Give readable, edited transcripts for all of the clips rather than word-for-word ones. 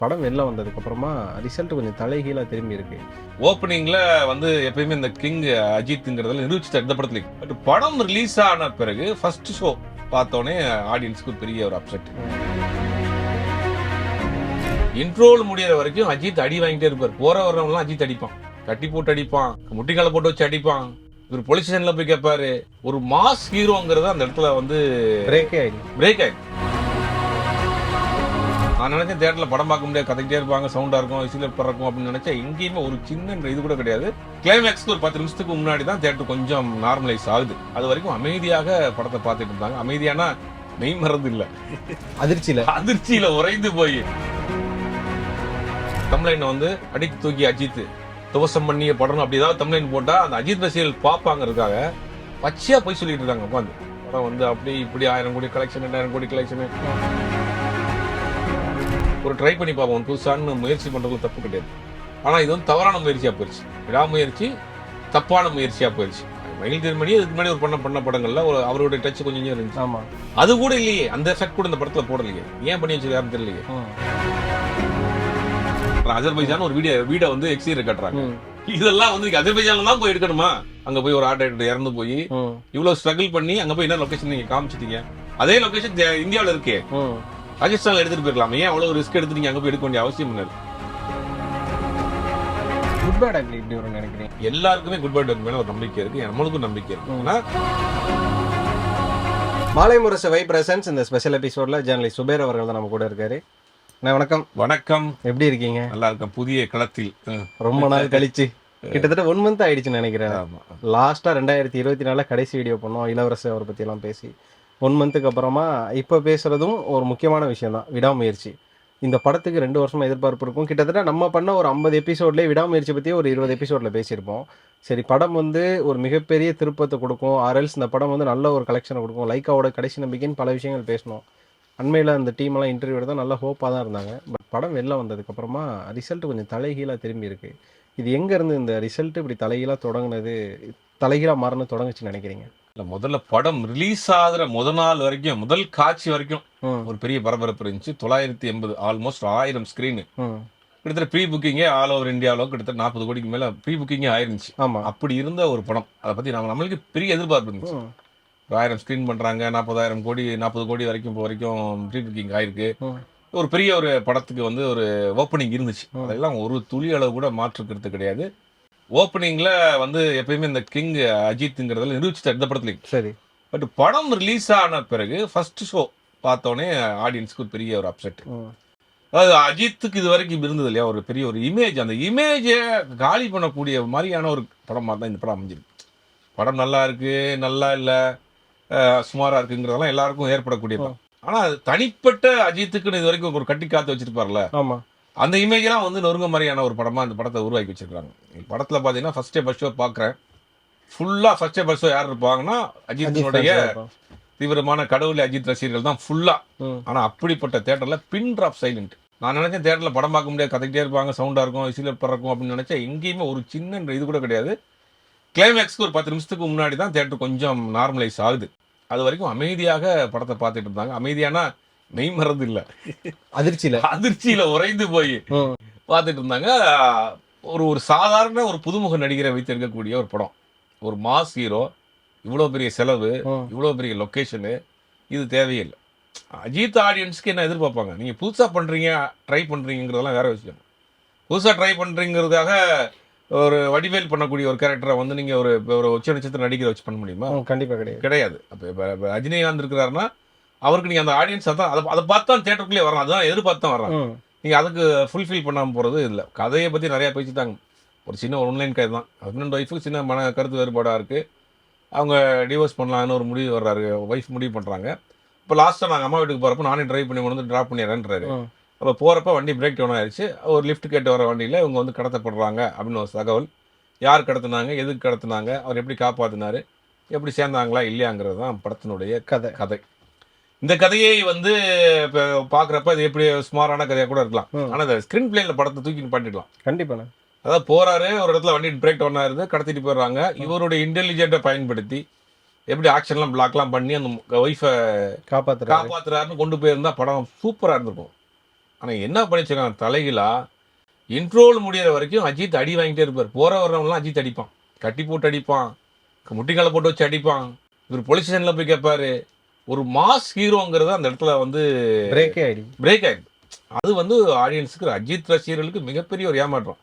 படம் வெளில வந்ததுக்கப்புறமா ரிசல்ட் கொஞ்சம் தலைகீழா திரும்பி இருக்கு. ஓப்பனிங்ல வந்து எப்பயுமே இந்த கிங் அஜித்ங்கிறதுல நிரூபிச்சுட்டார் இந்த படத்துல. பட் படம் ரிலீஸ் ஆன பிறகு ஃபர்ஸ்ட் ஷோ பார்த்தோன்னே ஆடியன்ஸ்க்கு பெரிய ஒரு அப்செட். இன்ட்ரோல் முடியற வரைக்கும் அஜித் அடி வாங்கிட்டே இருப்பார். போற வரவங்கலாம் அஜித் அடிப்பான், கட்டி போட்டு அடிப்பான், முட்டிக்கால போட்டு வச்சு அடிப்பான். இவர் போலீஸ் ஸ்டேஷன்ல போய் கேட்பாரு. ஒரு மாஸ் ஹீரோங்கிறத அந்த இடத்துல வந்து பிரேக் ஆயிடும். நான் நினைச்சேன் தியேட்டர்ல படம் பார்க்க முடியாது, கதைக்கிட்டே இருப்பாங்க, சவுண்டா இருக்கும், விசில் பறக்கும் அப்படின்னு நினைச்சேன். எங்கேயுமே ஒரு சின்ன இது கூட கிடையாது. கிளைமேக்ஸ்க்கு ஒரு 10 நிமிஷத்துக்கு முன்னாடி தான் தியேட்டர் கொஞ்சம் நார்மலைஸ் ஆகுது. அது வரைக்கும் அமைதியாக படத்தை பார்த்துட்டு இருந்தாங்க. அமைதியானா மெய் மறந்து இல்ல, அதிர்ச்சியில உறைந்து போய் தமிழ்லைன் வந்து அடித்து தூக்கி அஜித் துவசம் பண்ணிய படம் அப்படி ஏதாவது தமிழ்லைன் போட்டா அந்த அஜித் ரசிகர்கள் பார்ப்பாங்கிறதுக்காக பச்சையா போய் சொல்லிட்டு இருக்காங்க உட்காந்து. படம் வந்து அப்படி இப்படி 1000 கோடி கலெக்ஷன், 2000 கோடி கலெக்ஷன். ஒரு ட்ரை பண்ணி பார்ப்போம், புதுசான முயற்சி பண்றது தப்பு கிடையாது. ஆனா இது வந்து தவறான முயற்சியா போயிடுச்சு, விடாமுயற்சி தப்பான முயற்சியா போயிடுச்சு. மயில் திருமணி இதுக்கு முன்னாடி ஒரு பண்ண படங்கள்ல ஒரு அவருடைய டச் கொஞ்சம் இருந்துச்சு. ஆமா, அது கூட இல்லையே, அந்த எஃபெக்ட் கூட இந்த படத்துல போடலையே. ஏன் பண்ணி வச்சிருக்காருன்னு தெரியலையே. அஜர்பைஜான் ஒரு வீட வந்து எக்ஸ்டீரியர் கட்டுறாங்க. இதெல்லாம் வந்து அஜர்பைஜான்ல தான் போய் எடுக்கணுமா? அங்க போய் ஒரு ஆர்ட் டைரக்டர் இறந்து போய் இவ்வளவு ஸ்ட்ரகிள் பண்ணி அங்க போய் என்ன லொகேஷன் நீங்க காமிச்சிட்டீங்க? அதே லொகேஷன் இந்தியாவில இருக்கே, ராஜஸ்தான்ல எடுத்துட்டு போயிருக்கலாம். ஏன் அவ்வளவு ரிஸ்க் எடுத்து நீங்க அங்க போய் எடுக்க வேண்டிய அவசியம் இல்லை. குட் பேட் அக்லி இப்படி ஒரு நினைக்கிறேன். எல்லாருக்குமே குட் பேட் மேல ஒரு நம்பிக்கை இருக்கு, நம்மளுக்கும் நம்பிக்கை இருக்கு. மாலை முரசு வை பிரசன்ஸ் இந்த ஸ்பெஷல் எபிசோட்ல ஜேர்னலிஸ்ட் சுபேர் அவர்கள் தான் நம்ம கூட இருக்காரு. வணக்கம். வணக்கம், எப்படி இருக்கீங்க? நல்லா இருக்கேன். புதிய களத்தில் ரொம்ப நாள் கழிச்சு, கிட்டத்தட்ட 1 மந்த் ஆயிடுச்சுன்னு நினைக்கிறேன். லாஸ்டா 2024 கடைசி வீடியோ பண்ணோம் இளவரசு அவரை பத்தி எல்லாம் பேசி. 1 மந்த்துக்கு அப்புறமா இப்போ பேசுறதும் ஒரு முக்கியமான விஷயம் தான், விடாமுயற்சி. இந்த படத்துக்கு 2 வருஷமா எதிர்பார்ப்பு இருக்கும். கிட்டத்தட்ட நம்ம பண்ண ஒரு 50 எபிசோட்லேயே விடாமுயற்சி பற்றி ஒரு 20 எபிசோடில் பேசியிருப்போம். சரி, படம் வந்து ஒரு மிகப்பெரிய திருப்பத்தை கொடுக்கும், ஆர்எல்ஸ் இந்த படம் வந்து நல்ல ஒரு கலெக்ஷனை கொடுக்கும், லைக்காவோட கடைசி நம்பிக்கைன்னு பல விஷயங்கள் பேசணும். அண்மையில் அந்த டீமெல்லாம் இன்டர்வியூ எடுத்தால் நல்ல ஹோப்பாக தான் இருந்தாங்க. பட் படம் வெளில வந்ததுக்கப்புறமா ரிசல்ட் கொஞ்சம் தலைகீழாக திரும்பி இருக்கு. இது எங்கேருந்து இந்த ரிசல்ட் இப்படி தலைகீழாக தொடங்குனது, தலைகீழாக மாறணும் தொடங்குச்சுன்னு நினைக்கிறீங்க? இல்லை, முதல்ல படம் ரிலீஸ் ஆகுற நாள் வரைக்கும், முதல் காட்சி வரைக்கும் ஒரு பெரிய பரபரப்பு இருந்துச்சு. 980 ஆல்மோஸ்ட் 1000 ஸ்கிரீனு. கிட்டத்தட்ட ப்ரீ புக்கிங்கே ஆல் ஓவர் இந்தியாவில் கிட்டத்தட்ட 40 கோடிக்கு மேலே ப்ரீ புக்கிங்கே ஆயிருந்துச்சு. ஆமாம், அப்படி இருந்த ஒரு படம். அதை பற்றி நம்மளுக்கு பெரிய எதிர்பார்ப்பு இருந்துச்சு. 1000 ஸ்கிரீன் பண்ணுறாங்க, 40,000 கோடி 40 கோடி வரைக்கும் இப்போ வரைக்கும் ப்ரீ புக்கிங் ஆயிருக்கு. ஒரு பெரிய ஒரு படத்துக்கு வந்து ஒரு ஓப்பனிங் இருந்துச்சு. அதெல்லாம் ஒரு துளி அளவு கூட மாற்றுக்கிறது கிடையாது. ஓப்பனிங்ல வந்து எப்பயுமே இந்த கிங் அஜித்ங்கிறதுல நிரூபிச்சுட்டார் இந்த படத்துலையும். சரி, பட் படம் ரிலீஸ் ஆன பிறகு ஃபர்ஸ்ட் ஷோ பார்த்தோன்னே ஆடியன்ஸ்க்கு பெரிய ஒரு அப்செட். அதாவது அஜித்துக்கு இது வரைக்கும் இருந்தது இல்லையா ஒரு பெரிய ஒரு இமேஜ், அந்த இமேஜை காலி பண்ணக்கூடிய மாதிரியான ஒரு படம் மாதிரி தான் இந்த படம் அமைஞ்சிருக்கு. படம் நல்லா இருக்கு, நல்லா இல்லை, சுமாரா இருக்குங்கிறதெல்லாம் எல்லாருக்கும் ஏற்படக்கூடிய. ஆனால் தனிப்பட்ட அஜித்துக்குன்னு இது வரைக்கும் ஒரு கட்டி காத்து வச்சிருப்பார்ல, ஆமாம், அந்த இமேஜெல்லாம் வந்து நொறுங்க மாதிரியான ஒரு படமாக இந்த படத்தை உருவாக்கி வச்சிருக்காங்க. படத்தில் பார்த்தீங்கன்னா ஃபர்ஸ்ட் ஷோ பார்க்குறேன். ஃபுல்லாக ஃபர்ஸ்ட் ஷோ யார் இருப்பாங்கன்னா அஜித்தினுடைய தீவிரமான கடவுளை அஜித் ரசிகர்கள் தான் ஃபுல்லாக. ஆனால் அப்படிப்பட்ட தேட்டரில் பின் ட்ராப் சைலண்ட். நான் நினைச்சேன் தியேட்டரில் படம் பார்க்க முடியாது, கதைக்கிட்டே இருப்பாங்க, சவுண்டாக இருக்கும், விசில் பறக்கும் அப்படின்னு நினைச்சேன். எங்கேயுமே ஒரு சின்ன இது கூட கிடையாது. கிளைமேக்ஸ்க்கு ஒரு 10 நிமிஷத்துக்கு முன்னாடி தான் தியேட்டர் கொஞ்சம் நார்மலைஸ் ஆகுது. அது வரைக்கும் அமைதியாக படத்தை பார்த்துட்டு இருந்தாங்க. அமைதியானா மெய் மறந்து இல்ல, அதிர்ச்சியில உறைந்து போய் பார்த்துட்டு இருந்தாங்க. ஒரு சாதாரண ஒரு புதுமுக நடிகரை வைத்து இருக்கக்கூடிய ஒரு படம், ஒரு மாஸ் ஹீரோ, இவ்வளவு பெரிய செலவு, இவ்வளவு பெரிய லொகேஷனு, இது தேவையில்லை. அஜித் ஆடியன்ஸ்க்கு என்ன எதிர்பார்ப்பாங்க? நீங்க புதுசா பண்றீங்க, ட்ரை பண்றீங்கிறதெல்லாம் வேற விஷயம். புதுசா ட்ரை பண்றீங்கிறதுக்காக ஒரு வடிவேல் பண்ணக்கூடிய ஒரு கேரக்டரை வந்து நீங்க ஒரு உச்ச நட்சத்திர நடிகரை வச்சு பண்ண முடியுமா? கண்டிப்பா கிடையாது. அப்ப ரஜினிகாந்த் இருக்கிறாருன்னா அவருக்கு நீங்க அந்த ஆடியன்ஸ் அதை பார்த்து தான் தியேட்டருக்குள்ளே வரலாம், அதுதான் எதிர்பார்த்து தான் வர்றாங்க. நீங்க அதுக்கு ஃபுல்ஃபில் பண்ணாமல் போறது இல்லை. கதையை பத்தி நிறைய பேசிட்டாங்க. ஒரு சின்ன ஒன்லைன் கதை தான். ஹஸ்பண்ட் ஒய்ஃபுக்கு சின்ன மன கருத்து வேறுபாடா இருக்கு. அவங்க டிவோர்ஸ் பண்ணலான்னு ஒரு முடிவு வர்றாரு, ஒய்ஃப் முடிவு பண்றாங்க. இப்போ லாஸ்ட்டாக நாங்கள் அம்மா வீட்டுக்கு போறப்போ நானே டிரைவ் பண்ணி வந்து ட்ராப் பண்ணிடுறேன்றாரு. அப்போ போகிறப்ப வண்டி பிரேக் டவுன் ஆயிடுச்சு. ஒரு லிஃப்ட் கேட்டு வர வண்டியில் இவங்க வந்து கடத்தப்படுறாங்க அப்படின்னு ஒரு தகவல். யார் கடத்தினாங்க, எதுக்கு கடத்தினாங்க, அவர் எப்படி காப்பாற்றினாரு, எப்படி சேர்ந்தாங்களா இல்லையாங்கிறது தான் படத்தினுடைய கதை. இந்த கதையை வந்து இப்போ பார்க்குறப்ப இது எப்படி சுமாரான கதையாக கூட இருக்கலாம். ஆனால் அந்த ஸ்க்ரீன் பிளேல படத்தை தூக்கி பண்ணிடலாம். கண்டிப்பாக. அதாவது போறாரு, ஒரு இடத்துல வண்டி பிரேக் டவுன் ஆயிருது, கடத்திட்டு போயிடுறாங்க. இவருடைய இன்டெலிஜென்ட்டை பயன்படுத்தி எப்படி ஆக்ஷன்லாம் பிளாக்லாம் பண்ணி அந்த ஒய்ஃபை காப்பாற்றுறாருன்னு கொண்டு போயிருந்தா படம் சூப்பராக இருந்திருக்கும். ஆனா என்ன பண்ணிச்சிருக்காங்க தலைகளா, இன்ட்ரோல் முடியிற வரைக்கும் அஜித் அடி வாங்கிட்டே இருப்பார். போற வர்றவங்கலாம் அஜித் அடிப்பான், கட்டி போட்டு அடிப்பான், முட்டிக்கால போட்டு வச்சு அடிப்பான். இவர் போலீஸ் ஸ்டேஷன்ல போய் கேட்பாரு. ஒரு மாஸ் ஹீரோங்கிறத அந்த இடத்துல வந்து பிரேக்கே ஆயிடுச்சு. பிரேக் ஆயிடுது. அது வந்து ஆடியன்ஸுக்கு, அஜித் ரசிகர்களுக்கு மிகப்பெரிய ஒரு ஏமாற்றம்.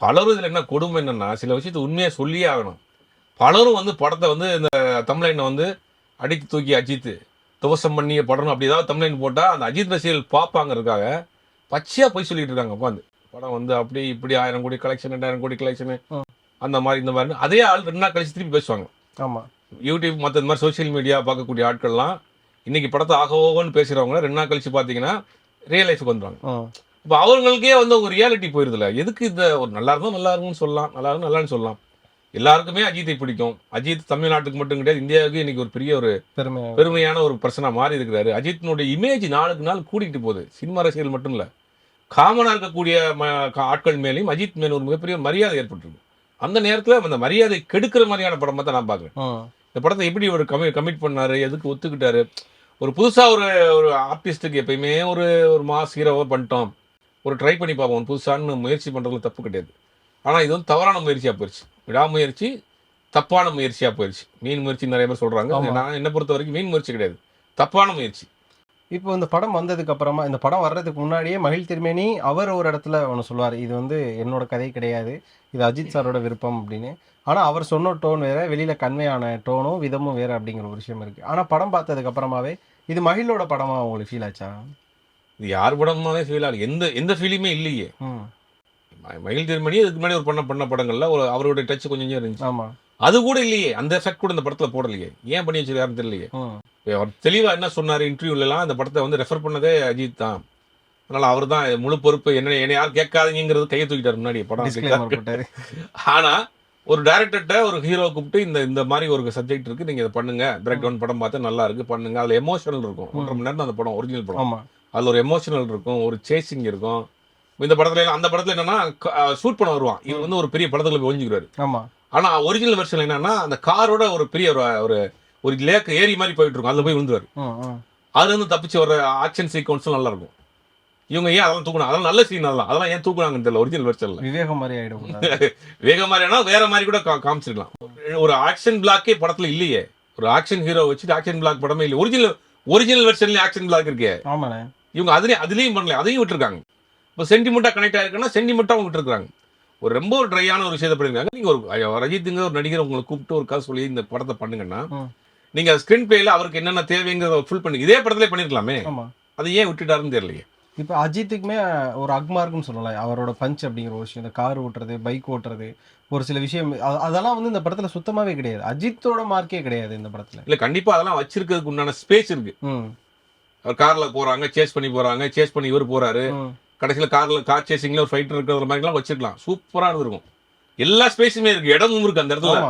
பலரும் இதுல என்ன கொடுமை என்னன்னா, சில விஷயத்தை உண்மையா சொல்லியே ஆகணும். பலரும் வந்து படத்தை வந்து இந்த தமிழ்லைனை வந்து அடித்து தூக்கி அஜித் துவசம் பண்ணி படணும் அப்படி ஏதாவது தமிழ்லைன் போட்டா அந்த அஜித் ரசிகர்கள் பார்ப்பாங்கிறதுக்காக பச்சையா போய் சொல்லிட்டு இருக்காங்க உட்காந்து. படம் வந்து அப்படி இப்படி 1000 கோடி கலெக்ஷன், 2000 கோடி கலெக்ஷன், அந்த மாதிரி இந்த மாதிரி. அதே ஆள் 2 நாள் கழிச்சு திருப்பி பேசுவாங்க. ஆமா, யூடியூப் மற்ற இந்த மாதிரி சோசியல் மீடியா பார்க்கக்கூடிய ஆட்கள்லாம் இன்னைக்கு படத்தை ஆகவோன்னு பேசுறவங்க 2 நாள் கழிச்சு பார்த்தீங்கன்னா ரியல் லைஃபுக்கு வந்துடுவாங்க. இப்போ அவங்களுக்கே வந்து ஒரு ரியாலிட்டி போயிருதுல. எதுக்கு இந்த ஒரு நல்லா இருந்தால் நல்லா இருக்குன்னு சொல்லலாம், நல்லா இருக்கும் நல்லான்னு சொல்லலாம். எல்லாருக்குமே அஜித்தை பிடிக்கும். அஜித் தமிழ்நாட்டுக்கு மட்டும் கிடையாது, இந்தியாவுக்கு இன்னைக்கு ஒரு பெரிய ஒரு பெருமையான ஒரு பிரச்சனை மாறி இருக்கிறாரு. அஜித்தினுடைய இமேஜ் நாளுக்கு நாள் கூட்டிகிட்டு போகுது. சினிமா ரசிகர்கள் மட்டும் இல்லை, காமனாக இருக்கக்கூடிய ஆட்கள் மேலேயும் அஜித் மேல ஒரு மிகப்பெரிய மரியாதை ஏற்பட்டிருக்கு. அந்த நேரத்தில் அந்த மரியாதை கெடுக்கிற மாதிரியான படமாக தான் நான் பார்க்குறேன். இந்த படத்தை எப்படி ஒரு கமிட் பண்ணாரு, எதுக்கு ஒத்துக்கிட்டாரு. ஒரு புதுசாக ஒரு ஆர்டிஸ்ட்டுக்கு எப்பயுமே ஒரு மாஸ் ஹீரோவாக பண்ணிட்டோம், ஒரு ட்ரை பண்ணி பார்ப்போம் புதுசான்னு முயற்சி பண்ணுறதுல தப்பு கிடையாது. ஆனால் இது வந்து தவறான முயற்சியாக போயிடுச்சு. விடாமுயற்சி தப்பான முயற்சியாக போயிடுச்சு. மீன் முயற்சி நிறைய பேர் சொல்கிறாங்க. நான் என்னை பொறுத்த வரைக்கும் மீன் முயற்சி கிடையாது, தப்பான முயற்சி. இப்போ இந்த படம் வந்ததுக்கு அப்புறமா, இந்த படம் வர்றதுக்கு முன்னாடியே மகிழ் திருமேனி அவர் ஒரு இடத்துல ஒன்று சொல்லுவார், இது வந்து என்னோட கதை கிடையாது, இது அஜித் சாரோட விருப்பம் அப்படின்னு. ஆனால் அவர் சொன்ன டோன் வேற, வெளியில் கன்வே ஆன டோனும் விதமும் வேறு அப்படிங்கிற ஒரு விஷயம் இருக்குது. ஆனால் படம் பார்த்ததுக்கு அப்புறமாவே இது மகிழோட படமாக உங்களுக்கு ஃபீல் ஆச்சா? இது யார் படமாவே ஃபீல் ஆகல, எந்த ஃபீலிங்குமே இல்லையே. மகிழ் திருமணி இதுக்கு முன்னாடி ஒரு பண்ண படங்கள்ல ஒரு அவருடைய டச் கொஞ்சம் இருந்துச்சு. ஆமாம், அது கூட இல்லையே, அந்த எஃபெக்ட் கூட இந்த படத்தில் போடலையே. ஏன் பண்ணி வச்சிருக்காருன்னு தெரியலையே. அவர் தெளிவாக என்ன சொன்னார் இன்டர்வியூலாம், இந்த படத்தை வந்து ரெஃபர் பண்ணதே அஜித் தான், அதனால அவர் தான் முழு பொறுப்பு, என்னை யாரும் கேட்காதீங்கிறது கையை தூக்கிட்டார் முன்னாடி படம். ஆனா ஒரு டைரக்டர்கிட்ட ஒரு ஹீரோ கூப்பிட்டு இந்த மாதிரி ஒரு சப்ஜெக்ட் இருக்கு, நீங்க இதை பண்ணுங்க, பிரேக் டவுன் படம் பார்த்தா நல்லா இருக்கு பண்ணுங்க. அதுல எமோஷனல் இருக்கும். 1.5 மணி நேரம் அந்த படம் ஒரிஜினல் படம். அதுல ஒரு எமோஷனல் இருக்கும், ஒரு சேசிங் இருக்கும். இந்த படத்துல அந்த படத்துல என்னன்னா ஷூட் பண்ண வருவான், இது வந்து ஒரு பெரிய படத்துல போய் ஒழிஞ்சுக்கிறாரு. ஆனா ஒரிஜினல் வெர்ஷன் என்னன்னா அந்த காரோட ஒரு பெரிய ஒரு லேக் ஏரி மாதிரி போயிட்டு இருக்கும், அதுல போய் விழுந்துவாரு. அதுல இருந்து தப்பிச்சு வர ஆக்ஷன் சீக்வன்ஸும் நல்லா இருக்கும். இவங்க ஏன் அதெல்லாம் தூக்கணும், அதெல்லாம் நல்ல சீன், அதெல்லாம் ஏன் தூக்குனாங்கன்னு தெரியல. ஒரிஜினல் வெர்ஷன்ல விவேகம் மாதிரி ஆயிடும். விவேகம் மாதிரினா வேற மாதிரி கூட காமிச்சிருக்கலாம். ஒரு ஆக்ஷன் பிளாக்கே படத்துல இல்லையே, ஒரு ஆக்ஷன் ஹீரோ வச்சுட்டு ஆக்ஷன் பிளாக் படமே இல்லை. ஒரிஜினல் வெர்ஷன்ல ஆக்ஷன் பிளாக் இருக்கே, இவங்க அதுலயும் பண்ணல, அதையும் விட்டுருக்காங்க. இப்போ சென்டிமெண்டா கனெக்ட் ஆயிருக்குன்னா சென்டிமெண்டா விட்டுருக்காங்க. ரொம்ப ஒரு ட்ரையான ஒரு விஷயத்தை பண்ணிருக்காங்க. நீங்க ஒரு ரஜித்துங்க ஒரு நடிகர் உங்களை கூப்பிட்டு ஒரு கதை சொல்லி இந்த படத்தை பண்ணுங்கன்னா, நீங்க ஸ்கிரீன் பிளேல அவருக்கு என்னென்ன தேவைங்கிறத ஃபுல் பண்ணி இதே படத்துல பண்ணிருக்கலாமே, அதை ஏன் விட்டுட்டாருன்னு தெரியலையே. இப்போ அஜித்துக்குமே ஒரு அக்மார்க்குன்னு சொல்லலாம், அவரோட பஞ்ச் அப்படிங்கிற ஒரு விஷயம், இந்த கார் ஓட்டுறது, பைக் ஓட்டுறது, ஒரு சில விஷயம் அதெல்லாம் வந்து இந்த படத்துல சுத்தமாவே கிடையாது. அஜித்தோட மார்க்கே கிடையாது இந்த படத்துல. இல்ல கண்டிப்பா அதெல்லாம் வச்சிருக்கிறதுக்கு உண்டான ஸ்பேஸ் இருக்கு. அவர் கார்ல போறாங்க, சேஸ் பண்ணி இவர் போறாரு, கடைசியில கார் சேசிங்ல ஒரு ஃபைட்டர் இருக்கிற மாதிரிலாம் வச்சிருக்கலாம், சூப்பரா இருந்திருக்கும். எல்லா ஸ்பேஸுமே இருக்கு, இடமும் இருக்கு அந்த இடத்துல,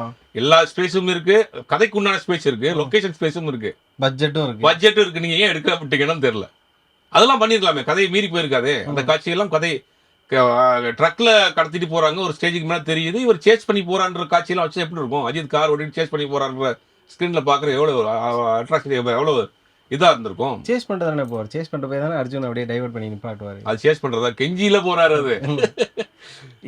எல்லா ஸ்பேஸும் இருக்கு, கதைக்கு உண்டான ஸ்பேஸ் இருக்கு, லொகேஷன் ஸ்பேஸும் இருக்கு, பட்ஜெட்டும் இருக்கு. நீங்க ஏன் எடுக்க விட்டீங்கன்னு தெரியல. அதெல்லாம் பண்ணிருக்கலாமே, கதையை மீறி போயிருக்காது. அந்த காட்சியெல்லாம் கதை ட்ரக்ல கடத்திட்டு போறாங்க, ஒரு ஸ்டேஜுக்கு மேல தெரியுது, இவர் சேஸ் பண்ணி போறான்ற காட்சியெல்லாம் வச்சு எப்படி இருக்கும்? அஜித் கார் ஓட்டிட்டு சேஸ் பண்ணி போறான்ற ஸ்கிரீன்ல பாக்குற எவ்வளவு அட்ராக்ஷன், எவ்வளவு இதா இருந்திருக்கும். சேஸ் பண்றதானே போவார், சேஸ் பண்ணிட்டு போய் தானே அர்ஜுன் அப்படியே டைவர்ட் பண்ணி நிப்பாட்டுவாரு. அது சேஸ் பண்றதா, கெஞ்சியில போறாரு அது.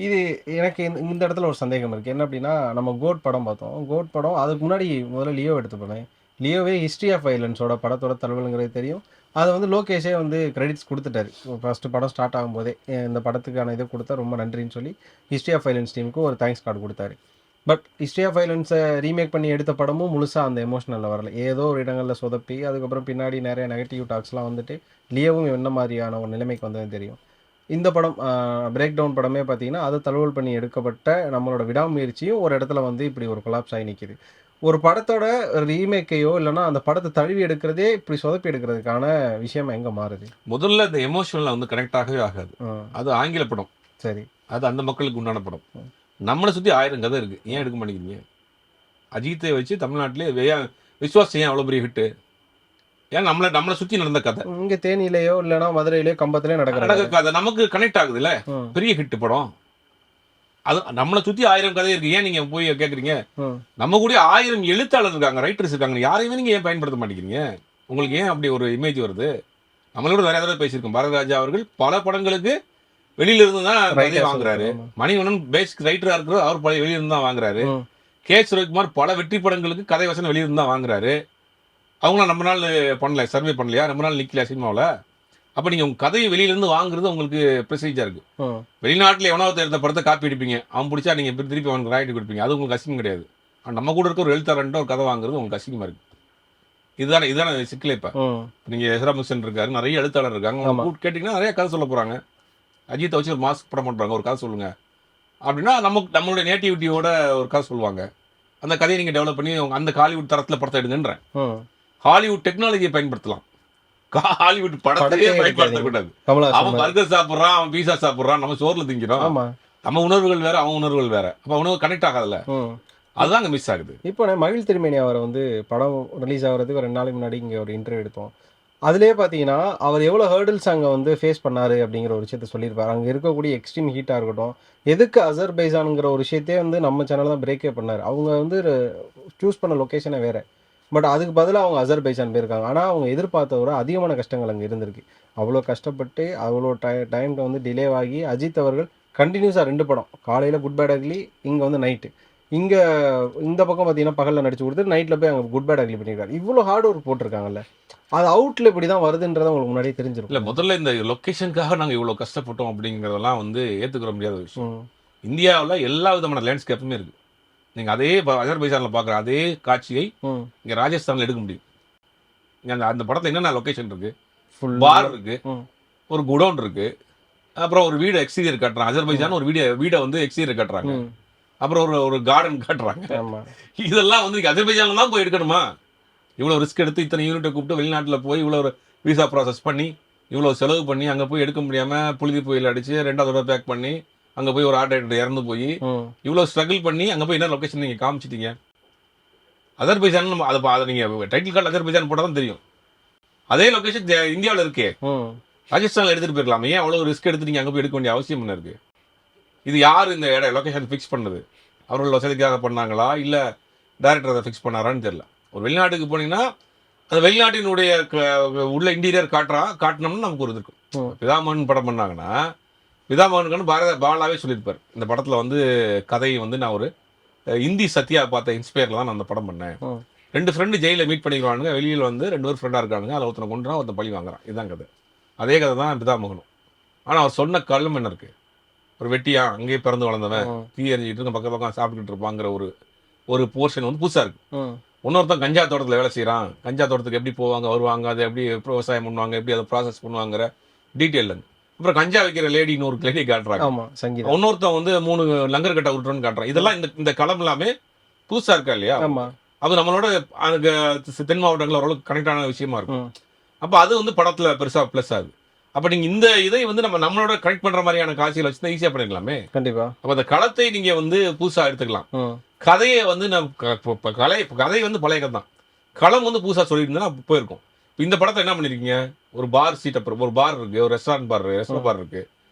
இது எனக்கு இந்த இடத்துல ஒரு சந்தேகம் இருக்கு. என்ன அப்படின்னா, நம்ம கோட் படம் பார்த்தோம். கோட் படம் அதுக்கு முன்னாடி முதல்ல லியோ எடுத்து போனேன். லியோவே ஹிஸ்ட்ரி ஆஃப் வைலன்ஸோட படத்தோட தழுவலுங்கிறது தெரியும். அது வந்து லோகேஷே வந்து கிரெடிட்ஸ் கொடுத்துட்டாரு ஃபர்ஸ்ட் படம் ஸ்டார்ட் ஆகும்போதே. இந்த படத்துக்கான இதை கொடுத்தா ரொம்ப நன்றின்னு சொல்லி ஹிஸ்ட்ரி ஆஃப் வைலன்ஸ் டீமுக்கு ஒரு தேங்க்ஸ் கார்டு கொடுத்தாரு. பட் ஹிஸ்ட்ரி ஆஃப் வைலன்ஸை ரீமேக் பண்ணி எடுத்த படமும் முழுசாக அந்த எமோஷனலில் வரல, ஏதோ ஒரு இடங்களில் சொதப்பி அதுக்கப்புறம் பின்னாடி நிறைய நெகட்டிவ் டாக்ஸ்லாம் வந்துட்டு லியோவும் என்ன மாதிரியான ஒரு நிலைமைக்கு வந்ததுன்னு தெரியும். இந்த படம் பிரேக் டவுன் படமே பார்த்தீங்கன்னா அதை தழுவல் பண்ணி எடுக்கப்பட்ட நம்மளோட விடாமுயற்சியும் ஒரு இடத்துல வந்து இப்படி ஒரு கொலாப்ஸ் ஆகி நிற்கிது. ஒரு படத்தோட ரீமேக்கையோ இல்லைன்னா அந்த படத்தை தழுவி எடுக்கிறதே இப்படி சொதப்பி எடுக்கிறதுக்கான விஷயம் எங்கே மாறுது? முதல்ல இந்த எமோஷனலில் வந்து கனெக்ட் ஆகவே ஆகாது. அது ஆங்கில படம், சரி, அது அந்த மக்களுக்கு உண்டான படம். நம்மளை சுற்றி 1000 கதை இருக்கு, ஏன் எடுக்க மாட்டேங்கிறீங்க? அஜித்தை வச்சு தமிழ்நாட்டிலே விஸ்வாஸ் ஏன் அவ்வளோ பெரிய ஹிட்டு? ஏன் நம்மளை சுற்றி நடந்த கதை, இங்கே தேனியிலையோ இல்லைன்னா மதுரையிலையோ கம்பத்திலையோ நடக்கிற கதை நமக்கு கனெக்ட் ஆகுதுல்ல, பெரிய ஹிட் படம். அது நம்மளை சுற்றி 1000 கதை இருக்கு, ஏன் நீங்க போய் கேட்குறீங்க? நம்ம கூட 1000 எழுத்தாளர் இருக்காங்க, ரைட்டர்ஸ் இருக்காங்க, யாரையுமே நீங்க ஏன் பயன்படுத்த மாட்டேங்கிறீங்க? உங்களுக்கு ஏன் அப்படி ஒரு இமேஜ் வருது? நம்மளோட நிறைய தடவை பேசியிருக்கோம். பாரதிராஜா அவர்கள் பல படங்களுக்கு வெளியில இருந்து தான் கதையை வாங்குறாரு. மணிவண்ணன் பேசிக் ரைட்டரா இருக்கிறவர் அவர் வெளியில இருந்து தான் வாங்குறாரு. கே. சுரவிக்குமார் பல வெற்றி படங்களுக்கு கதை வசனம் வெளியில இருந்து தான் வாங்குறாரு. அவங்களாம் நம்ம நாள் பண்ணல, சர்வே பண்ணலையா, ரொம்ப நாள் நிக்கலையா சினிமாவில்? அப்ப நீங்க உங்க கதையை வெளியில இருந்து வாங்குறது உங்களுக்கு ப்ரெஸ்டீஜா இருக்கு. வெளிநாட்டுல எவனாவது எடுத்த படத்தை காப்பி அடிப்பீங்க, அவன் பிடிச்சா நீங்க திருப்பி அவனுக்கு ராய்ட்டு கொடுப்பீங்க, அது உங்களுக்கு அசிங்கம் கிடையாது. நம்ம கூட இருக்க ஒரு எழுத்தாளர்ன்ற ஒரு கதை வாங்குறது உங்களுக்கு அசிங்கமா இருக்கு. இதுதானே சிக்கலே. இப்ப நீங்க எஸ்ரா முகேஷன் இருக்காரு, நிறைய எழுத்தாளர் இருக்காங்க, அவங்க கேட்டீங்கன்னா நிறைய கதை சொல்ல போறாங்க. அஜித்தை வச்சு ஒரு மாஸ்க் படம் பண்றாங்க, ஒரு கதை சொல்லுங்க அப்படின்னா நம்மளுடைய நேட்டிவிட்டியோட ஒரு கதை சொல்லுவாங்க. அந்த கதையை நீங்க டெவலப் பண்ணி அந்த ஹாலிவுட் தரத்துல படத்தை எடுங்கன்றேன். ஹாலிவுட் டெக்னாலஜியை பயன்படுத்தலாம், ஹாலிவுட் படத்தையே பயன்படுத்தக்கூடாது. அவன் பர்கர் சாப்பிடுறான், அவன் பீஸா சாப்பிடுறான், நம்ம சோர்ல திங்கிறோம். நம்ம உணர்வுகள் வேற, அவன் உணர்வுகள் வேற. அப்ப உணவு கனெக்ட் ஆகாதுல்ல, அதுதான் மிஸ் ஆகுது. இப்போ மகிழ் திருமேனி அவரை வந்து படம் ரிலீஸ் ஆகிறதுக்கு ஒரு 2 நாளைக்கு முன்னாடி இங்கே ஒரு இன்டர்வியூ எடுத்தோம். அதுலேயே பார்த்தீங்கன்னா அவர் எவ்வளோ ஹேர்டில்ஸ் அங்கே வந்து ஃபேஸ் பண்ணாரு அப்படிங்கிற ஒரு விஷயத்த சொல்லியிருப்பார். அங்கே இருக்கக்கூடிய எக்ஸ்ட்ரீம் ஹீட்டாக இருக்கட்டும், எதுக்கு அசர்பைஜானுங்கிற ஒரு விஷயத்தையே வந்து நம்ம சேனல் தான் பிரேக்கே பண்ணார். அவங்க வந்து சூஸ் பண்ண லொக்கேஷனே வேறு, பட் அதுக்கு பதிலாக அவங்க அசர்பைஜான் போயிருக்காங்க. ஆனால் அவங்க எதிர்பார்த்த விட அதிகமான கஷ்டங்கள் அங்கே இருந்திருக்கு. அவ்வளோ கஷ்டப்பட்டு அவ்வளோ டைமில் வந்து டிலே ஆகி அஜித் அவர்கள் கண்டினியூஸாக 2 படம், காலையில் குட் பேட் அக்லி, இங்கே வந்து நைட்டு, இங்கே இந்த பக்கம் பார்த்தீங்கன்னா பகலில் நடிச்சு கொடுத்து நைட்டில் போய் அங்கே குட் பேட் அக்லி பண்ணியிருக்காரு. இவ்வளோ ஹார்ட் ஒர்க் போட்டிருக்காங்கல்ல, அது அவுட்ல இப்படி தான் வருதுன்றதை உங்களுக்கு முன்னாடியே தெரிஞ்சிருக்கும். இல்லை, முதல்ல இந்த லொக்கேஷனுக்காக நாங்கள் இவ்வளோ கஷ்டப்பட்டோம் அப்படிங்கிறதெல்லாம் வந்து ஏற்றுக்கிற முடியாத விஷயம். இந்தியாவில் எல்லா விதமான லேண்ட்ஸ்கேப்புமே இருக்கு. நீங்கள் அதே அஜர்பைஜானில் பார்க்குற அதே காட்சியை இங்கே ராஜஸ்தானில் எடுக்க முடியும். அந்த படத்தில் என்னென்ன லொக்கேஷன் இருக்கு? பார் இருக்கு, ஒரு குடோன் இருக்கு, அப்புறம் ஒரு வீடு எக்ஸ்டீரியர் கட்டுறாங்க. அஜர்பைஜான் ஒரு வீடை வந்து எக்ஸ்டீரியர் கட்டுறாங்க, அப்புறம் ஒரு கார்டன் காட்டுறாங்க. இதெல்லாம் வந்து அஜர்பைஜான்ல தான் போய் எடுக்கணுமா? இவ்வளோ ரிஸ்க் எடுத்து இத்தனை யூனிட்டை கூப்பிட்டு வெளிநாட்டில் போய் இவ்வளோ ஒரு விசா ப்ராசஸ் பண்ணி இவ்வளோ செலவு பண்ணி அங்கே போய் எடுக்க முடியாமல் புழுதி புயல் அடிச்சு 2வது தடவை பேக் பண்ணி அங்கே போய் ஒரு ஆர்டர் இறந்து போய் இவ்வளோ ஸ்ட்ரகிள் பண்ணி அங்கே போய் என்ன லொக்கேஷன் நீங்கள் காமிச்சிட்டீங்க? அஜர்பைஜான் அதை நீங்கள் டைட்டில் கார்டு அஜர்பைஜான் போட்டால் தான் தெரியும். அதே லொக்கேஷன் இந்தியாவில் இருக்கே, ராஜஸ்தானில் எடுத்துகிட்டு போயிருக்கலாம். ஏன் அவ்வளோ ரிஸ்க் எடுத்து நீங்கள் அங்கே போய் எடுக்க வேண்டிய அவசியம் என்ன இருக்குது? இது யார் இந்த லொக்கேஷன் ஃபிக்ஸ் பண்ணது? அவர்கள் வசதிக்காக பண்ணாங்களா, இல்லை டைரக்டர் அதை ஃபிக்ஸ் பண்ணாரான்னு தெரியல. ஒரு வெளிநாட்டுக்கு போனீங்கன்னா அந்த வெளிநாட்டினுடைய உள்ள இன்டீரியர் காட்டினோம்னா நமக்கு ஒரு இருக்கும். பிதாமகன் படம் பண்ணாங்கன்னா பிதாமகனுக்கு பாலாவே சொல்லியிருப்பார், இந்த படத்தில் வந்து கதையை வந்து நான் ஒரு இந்தி சத்யா பார்த்த இன்ஸ்பயரில் தான் நான் அந்த படம் பண்ணேன். 2 ஃப்ரெண்டு ஜெயிலில் மீட் பண்ணிக்கிறானுங்க, வெளியில் வந்து 2 பேர் ஃப்ரெண்டாக இருக்கானுங்க, அதில் ஒருத்தனை கொண்டுறான், ஒருத்தன் பழி வாங்குறான். இதுதான் கதை. அதே கதை தான் பிதாமகனும். ஆனால் அவர் சொன்ன கல்லும் என்ன இருக்குது? ஒரு வெட்டியா அங்கேயே பிறந்து வளர்ந்தவன் தீ எறிஞ்சிட்டு இருக்க பக்கம் சாப்பிட்டுட்டு இருப்பாங்கிற ஒரு போர்ஷன் வந்து புதுசாக இருக்கு. இன்னொருத்தன் கஞ்சா தோட்டத்தில் வேலை செய்கிறான், கஞ்சா தோட்டத்துக்கு எப்படி போவாங்க வருவாங்க, அதை எப்படி விவசாயம் பண்ணுவாங்க, எப்படி அதை ப்ராசஸ் பண்ணுவாங்கிற டீட்டெயில். அப்புறம் கஞ்சா வைக்கிற லேடின்னு ஒரு லேடி காட்டுறாங்க, இன்னொருத்தன் வந்து 3 லங்கர் கட்டை உருட்டுன்னு காட்டுறான். இதெல்லாம் இந்த களம் எல்லாமே புதுசாக இருக்கா இல்லையா? அது நம்மளோட தென் மாவட்டங்களில் ஓரளவுக்கு கனெக்டான விஷயமா இருக்கும். அப்போ அது வந்து படத்தில் பெருசாக ப்ளஸ் ஆகுது. அப்போ நீங்கள் இந்த இதை வந்து நம்மளோட கனெக்ட் பண்ணுற மாதிரியான காட்சிகளை வச்சு தான் ஈஸியாக பண்ணிடலாமே. கண்டிப்பாக. அப்போ அந்த களத்தை நீங்கள் வந்து புதுசாக எடுத்துக்கலாம். கதையை வந்து கதை வந்து பழைய கதை தான், களம் வந்து புதுசாக சொல்லியிருந்தா போயிருக்கும். இப்போ இந்த படத்தை என்ன பண்ணிருக்கீங்க? ஒரு பார் சீட், அப்புறம் ஒரு பார் இருக்கு, ஒரு ரெஸ்டாரண்ட் பார் இருக்கு.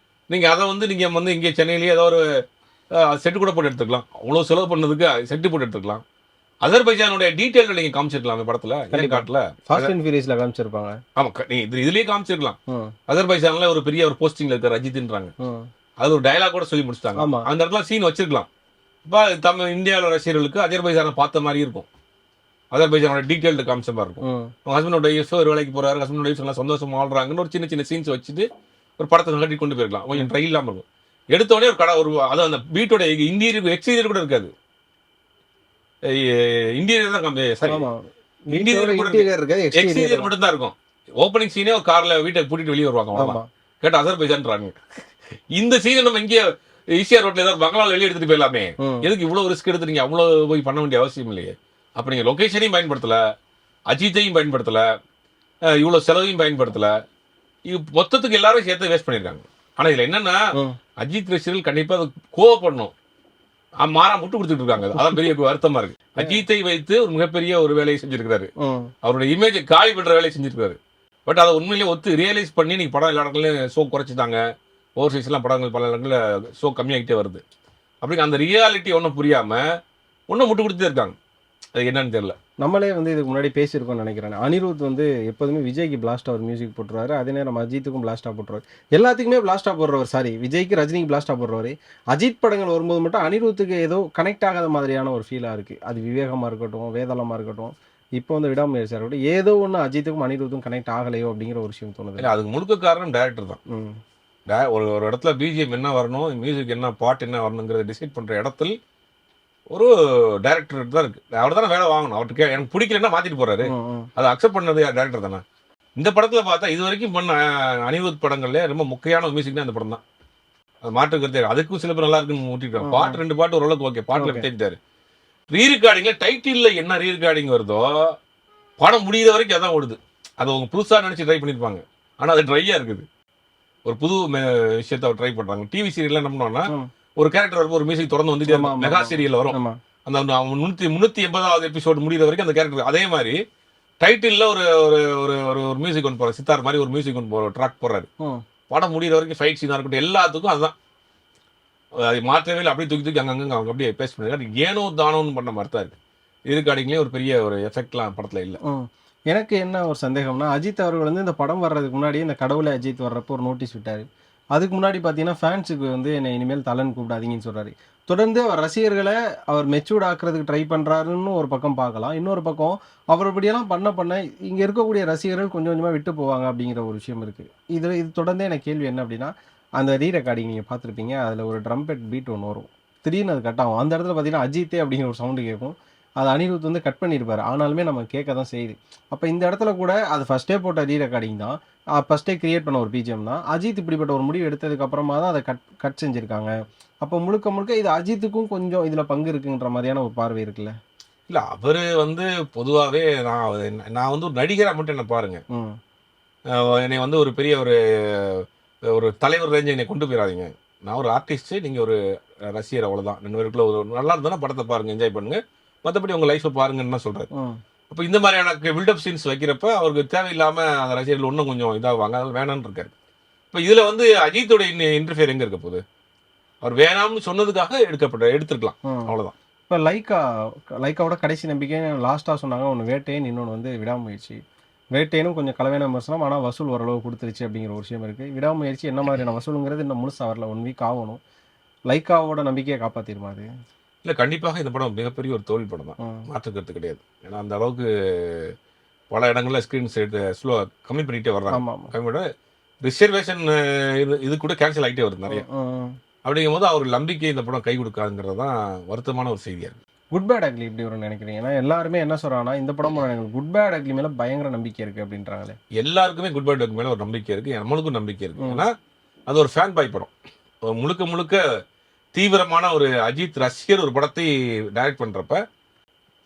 நீங்கள் அதை வந்து நீங்கள் வந்து இங்கே சென்னையிலேயே ஏதோ ஒரு செட்டு கூட போட்டு எடுத்துக்கலாம். அவ்வளோ செலவு பண்ணதுக்கு செட்டு போட்டு எடுத்துக்கலாம். அஜர்பைஜானுடைய டீட்டெயில் நீங்க காமிச்சிருக்கலாம் படத்துல, ஏன் காட்டல? ஃபாஸ்ட் அண்ட் ஃபியூரியஸ்ல காமிச்சிருப்பாங்க. ஆமா, நீங்க இதுலயே காமிச்சிருக்கலாம். அஜர்பைஜான்ல ஒரு பெரிய ஒரு போஸ்டிங்ல இருக்க அஜித்ன்றாங்க, அது ஒரு டயலாக் கூட சொல்லி முடிச்சிட்டாங்க. அந்த இடத்துல சீன் வச்சிருக்கலாம். இப்போ இந்தியாவில் ரசிகர்களுக்கு அஜர்பைஜானை பார்த்த மாதிரி இருக்கும், அஜர்பைஜானோட டீட்டெயில் காமிச்ச மாதிரி இருக்கும். ஹஸ்பண்டோட ஒய்ஃப் ஒரு வேலைக்கு போறாரு, ஹஸ்பண்டோட ஒய்ஃப் எல்லாம் சந்தோஷமா வாழ்றாங்கன்னு ஒரு சின்ன சீன்ஸ் வச்சுட்டு ஒரு படத்தை கட்டி கொண்டு போயிருக்கலாம். கொஞ்சம் ட்ரை இல்லாம இருக்கும். எடுத்தோடனே ஒரு கடை, ஒரு அது அந்த வீட்டோட இன்டீரியர் எக்ஸ்டீரியர் கூட இருக்காது, இன்டீரியர் தான் எக்ஸ்டீரியர் மட்டும் தான் இருக்கும். ஓப்பனிங் சீனே ஒரு கார்ல வீட்டை கூட்டிட்டு வெளியே வருவாங்க, கேட்ட அஜர்பைஜான்றாங்க. இந்த சீனை நம்ம இங்கே ஈசிஆர் ரோட்ல ஏதாவது பங்களாவில் வெளியே எடுத்துட்டு போயிடலாமே, எதுக்கு இவ்வளவு ரிஸ்க் எடுத்துறீங்க? அவ்வளவு போய் பண்ண வேண்டிய அவசியம் இல்லையே. அப்ப நீங்க லொகேஷனையும் பயன்படுத்தல, அஜித்தையும் பயன்படுத்தல, இவ்வளவு செலவையும் பயன்படுத்தல, மொத்தத்துக்கு எல்லாரும் சேர்த்து வேஸ்ட் பண்ணிருக்காங்க. ஆனா இதுல என்னன்னா, அஜித் ரசிகர்கள் கண்டிப்பா அதை கோவப்படணும், மாறா முட்டு கொடுத்துட்டு இருக்காங்க. அதான் பெரிய வருத்தமா இருக்கு. அஜித்தை வைத்து ஒரு மிகப்பெரிய ஒரு வேலையை செஞ்சிருக்காரு, அவருடைய இமேஜ் காலி பண்ற வேலையை செஞ்சிருக்காரு. பட் அதை உண்மையிலேயே ரியலைஸ் பண்ணி நீங்க படம் எல்லா இடங்களையும் ஷோ குறைச்சிட்டாங்க, ஓவர்சீஸ் எல்லாம் படங்கள் பல இடங்களில் ஷோ கம்மியாகிட்டே வருது. அப்படி அந்த ரியாலிட்டி ஒன்றும் புரியாம ஒன்றும் முட்டு கொடுத்துட்டே இருக்காங்க. அது என்னன்னு தெரியல. நம்மளே வந்து இதுக்கு முன்னாடி பேசியிருக்கோம்னு நினைக்கிறேன். அனிருத் வந்து எப்போதுமே விஜய்க்கு பிளாஸ்டா ஒரு மியூசிக் போட்டுருவாரு. அதே நேரம் அஜித்துக்கும் பிளாஸ்டா போட்டுருவாரு. எல்லாத்துக்குமே பிளாஸ்டா போடுறவர். சாரி, விஜய்க்கு ரஜினிக்கு பிளாஸ்டா போடுறவரு. அஜித் படங்கள் வரும்போது மட்டும் அனிருத்துக்கு ஏதோ கனெக்ட் ஆகாத மாதிரியான ஒரு ஃபீலா இருக்கு. அது விவேகமா இருக்கட்டும், வேதாளமா இருக்கட்டும், இப்போ வந்து விடாமுயற்சியா இருக்கட்டும், ஏதோ ஒண்ணு அஜித்துக்கும் அனிருத்துக்கும் கனெக்ட் ஆகலையோ அப்படிங்கிற ஒரு விஷயம் தோணுது. இல்ல அதுக்கு முழுக்க காரணம் டைரக்டர் தான். ம். ஒரு ஒரு இடத்துல பிஜிஎம் என்ன வரணும், மியூசிக் என்ன, பாட்டு என்ன வரணுங்கிறத டிசைட் பண்ற இடத்தில் ஒரு டைரக்டர் தான் இருக்கு. அவர் தானே வேலை வாங்கணும். அவருக்கு எனக்கு பிடிக்கலன்னா மாத்திட்டு போறாரு. ம், ம். அதை அக்செப்ட் பண்ணது டைரக்டர் தானே. இந்த படத்துல பார்த்தா இது வரைக்கும் பண்ண அனிருத் படங்கள்ல ரொம்ப முக்கியமான மியூசிக்னா இந்த படம் தான். அது மாற்று கருத்து. அதுக்கும் சில பேர் நல்லா இருக்குன்னு ஊட்டிருக்காங்க. பாட்டு 2 பாட்டு ஓரளவுக்கு ஓகே. பாட்டுல ஓகே. விட்டுட்டாரு. ரீ ரெக்கார்டிங்ல டைட்டில்ல என்ன ரீ ரெக்கார்டிங் வருதோ படம் முடியுற வரைக்கும் அதான் ஓடுது. அதை அவங்க புதுசா நினைச்சு ட்ரை பண்ணிருப்பாங்க. ஆனா அது ட்ரையா இருக்குது. ஒரு புது விஷயத்த அவர் ட்ரை பண்றாங்க. டிவி சீரியல்ல என்ன பண்ணுவாங்கன்னா, ம். ஒரு கேரக்டர் வரும்போது ஒரு மியூசிக் தொடர்ந்து வந்துட்டே ஆமா, இருக்கும். ஆமா, மெகா ஆமா. சீரியல்ல வரும். ஆமா. அந்த 380வது எபிசோடு முடியிற வரைக்கும் அந்த கேரக்டர் அதே மாதிரி டைட்டில்ல ஒரு ஒரு ஒரு ஒரு ஒரு மியூசிக் ஒன்று போறாரு. சித்தார் மாதிரி ஒரு மியூசிக் ஒன்று ட்ராக் போடுறாரு. ம். படம் முடியிற வரைக்கும் ஃபைட் சீனா இருக்கட்டும் எல்லாத்துக்கும் அதுதான். அது மாற்றவே இல்லை. அப்படியே தூக்கி தூக்கி அங்கங்க அவங்க அப்படியே பேஸ்ட் பண்ணிருக்காரு. ஏனோ தானோன்னு பண்ண மாதிரி தான் இருக்கு. ரெக்கார்டிங்லேயே ஒரு பெரிய ஒரு எஃபெக்ட்லாம் படத்துல இல்லை. ம். எனக்கு என்ன ஒரு சந்தேகம்னா, அஜித் அவர்கள் வந்து இந்த படம் வர்றதுக்கு முன்னாடியே இந்த கடவுளே அஜித் வர்றப்போ ஒரு நோட்டீஸ் விட்டாரு. அதுக்கு முன்னாடி பார்த்தீங்கன்னா, ஃபேன்ஸுக்கு வந்து என்னை இனிமேல் தலன்னு கூப்பிடாதீங்கன்னு சொல்றாரு. தொடர்ந்து அவர் ரசிகர்கள அவர் மெச்சூர்ட் ஆக்குறதுக்கு ட்ரை பண்றாருன்னு ஒரு பக்கம் பார்க்கலாம். இன்னொரு பக்கம் அவர் இப்படியெல்லாம் பண்ண பண்ண இங்க இருக்கக்கூடிய ரசிகர்கள் கொஞ்சம் கொஞ்சமா விட்டு போவாங்க அப்படிங்கிற ஒரு விஷயம் இருக்கு. இது தொடர்ந்தே எனக்கு கேள்வி என்ன அப்படின்னா, அந்த ரீ ரெக்கார்டிங் நீங்க பார்த்துருப்பீங்க. அதில ஒரு ட்ரம்பெட் பீட் ஒண்ணு வரும். திடீர்னு அது கட் ஆகும். அந்த இடத்துல பார்த்தீங்கன்னா, அஜித்தே அப்படிங்கிற ஒரு சவுண்ட் கேட்கும். அது அனிருத் வந்து கட் பண்ணியிருப்பாரு. ஆனாலுமே நம்ம கேட்க தான் செய்யுது. அப்ப இந்த இடத்துல கூட அது ஃபர்ஸ்ட்டே போட்ட ரீ ரெக்கார்டிங் தான். ஃபர்ஸ்ட்டே கிரியேட் பண்ண ஒரு பிஜிஎம் தான். அஜித் இப்படிப்பட்ட ஒரு முடிவு எடுத்ததுக்கு அப்புறமா தான் அத கட் கட் செஞ்சிருக்காங்க. அப்ப முழுக்க முழுக்க இது அஜித்துக்கும் கொஞ்சம் இதுல பங்கு இருக்குன்ற மாரியான ஒரு பார்வை இருக்குல்ல? இல்ல அவரு வந்து பொதுவாவே நான் வந்து ஒரு நடிகரா மட்டும் என்ன பாருங்க. ம். என்னை வந்து ஒரு பெரிய ஒரு ஒரு தலைவர் ரேஞ்சு என்னை கொண்டு போயிடாதீங்க. நான் ஒரு ஆர்டிஸ்ட், நீங்க ஒரு ரசிகர் அவ்வளவுதான். 2 பேருக்குள்ள ஒரு நல்லா இருந்ததுன்னா படத்தை பாருங்க, என்ஜாய் பண்ணுங்க. மத்தபடி உங்க லைஃப்ப பாருங்கன்னு தான் சொல்றாரு. ம். அப்ப இந்த மாதிரியான பில்டப் சீன்ஸ் வைக்கிறப்ப அவருக்கு தேவையில்லாம அந்த ரசிகர்கள் இன்னும் கொஞ்சம் இதாவாங்க. அது வேணான்னு இருக்காரு. இப்ப இதுல வந்து அஜித்தோட இன்டர்ஃபியர் எங்க இருக்க போகுது? அவர் வேணாம்னு சொன்னதுக்காக எடுத்திருக்கலாம். ம். அவ்வளவுதான். இப்ப லைக்காவோட கடைசி நம்பிக்கை லாஸ்ட்டா சொன்னாங்க. ஒண்ணு வேட்டையன், இன்னொன்னு வந்து விடாமுயற்சி. வேட்டையனும் கொஞ்சம் கலவையான விமர்சனம். ஆனா வசூல் ஓரளவு குடுத்துருச்சு அப்படிங்கிற ஒரு விஷயம் இருக்கு. விடாமுயற்சி என்ன மாதிரியான வசூலுங்கிறது இன்னும் முழுசா வரல. 1 வீக் ஆவணும். லைக்காவோட நம்பிக்கைய காப்பாத்திருமா அது? இல்ல கண்டிப்பாக இந்த படம் மிகப்பெரிய ஒரு தோல்வி படம் தான். ம். மாற்று கருத்து கிடையாது. ஏன்னா அந்த அளவுக்கு பல இடங்கள்ல ஸ்கிரீன்ஸ் ஸ்லோ கம்மி பண்ணிட்டே வர்றாங்க. ஆமாமா. கம்மி பண்ண ரிசர்வேஷன் இது கூட கேன்சல் ஆகிட்டே வருது நிறைய. ம். அப்படிங்கும்போது அவர் நம்பிக்கை இந்த படம் கை கொடுக்காதுங்கிறது தான் வருத்தமான ஒரு செய்தியா இருக்கு. குட் பேட் அக்லி எப்படி வரும்னு நினைக்கிறீங்க? ஏன்னா எல்லாருமே என்ன சொல்றாங்கன்னா, இந்த படம் எனக்கு குட் பேட் அக்லி மேல பயங்கர நம்பிக்கை இருக்கு அப்படின்றாங்களே. எல்லாருக்குமே குட் பை டாக் மேல ஒரு நம்பிக்கை இருக்கு. நம்மளுக்கும் நம்பிக்கை இருக்கு. ம். ஏன்னா அது ஒரு ஃபேன் பாய் படம். முழுக்க முழுக்க தீவிரமான ஒரு அஜித் ரசிகர் ஒரு படத்தை டைரக்ட் பண்றப்ப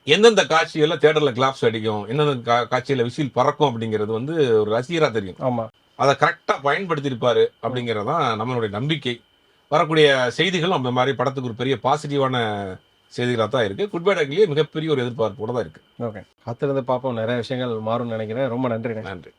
எந்தெந்த காட்சிகள்ல தியேட்டர்ல கிளாப்ஸ் அடிக்கும், எந்தெந்த காட்சியில விசில் பறக்கும் அப்படிங்கிறது வந்து ஒரு ரசிகரா தெரியும். ஆமா. அதை கரெக்டா பயன்படுத்தியிருப்பாரு அப்படிங்கிறது தான் நம்மளுடைய நம்பிக்கை. வரக்கூடிய செய்திகள் அந்த மாதிரி படத்துக்கு ஒரு பெரிய பாசிட்டிவான செய்திகளாக தான் இருக்கு. குட் பை டாக்லயே மிகப்பெரிய ஒரு எதிர்பார்ப்போட தான் இருக்கு. ஓகே. காத்திருந்து பார்ப்போம். நிறைய விஷயங்கள் மாறும்னு நினைக்கிறேன். ரொம்ப நன்றிண்ணே. நன்றி.